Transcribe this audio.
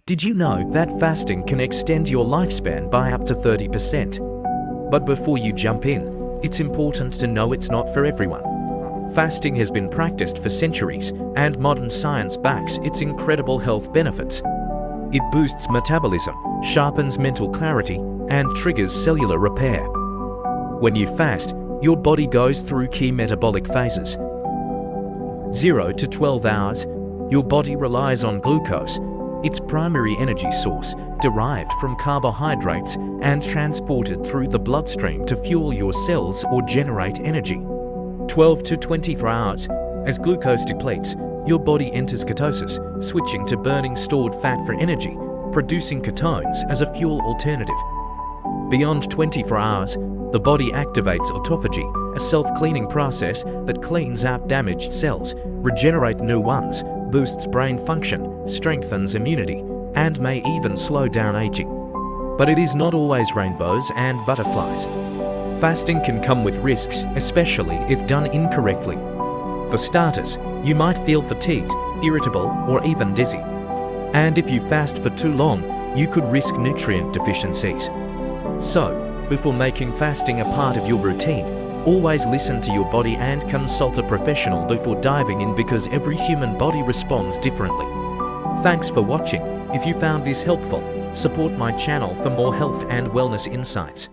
Did you know that fasting can extend your lifespan by up to 30%? But before you jump in, it's important to know it's not for everyone. Fasting has been practiced for centuries, and modern science backs its incredible health benefits. It boosts metabolism, sharpens mental clarity, and triggers cellular repair. When you fast, your body goes through key metabolic phases. 0 to 12 hours, your body relies on glucose, its primary energy source, derived from carbohydrates and transported through the bloodstream to fuel your cells or generate energy. 12 to 24 hours, as glucose depletes, your body enters ketosis, switching to burning stored fat for energy, producing ketones as a fuel alternative. Beyond 24 hours, the body activates autophagy, a self-cleaning process that cleans out damaged cells, regenerates new ones, boosts brain function, strengthens immunity, and may even slow down aging. But it is not always rainbows and butterflies. Fasting can come with risks, especially if done incorrectly. For starters, you might feel fatigued, irritable, or even dizzy. And if you fast for too long, you could risk nutrient deficiencies. So, before making fasting a part of your routine, always listen to your body and consult a professional before diving in, because every human body responds differently. Thanks for watching. If you found this helpful, support my channel for more health and wellness insights.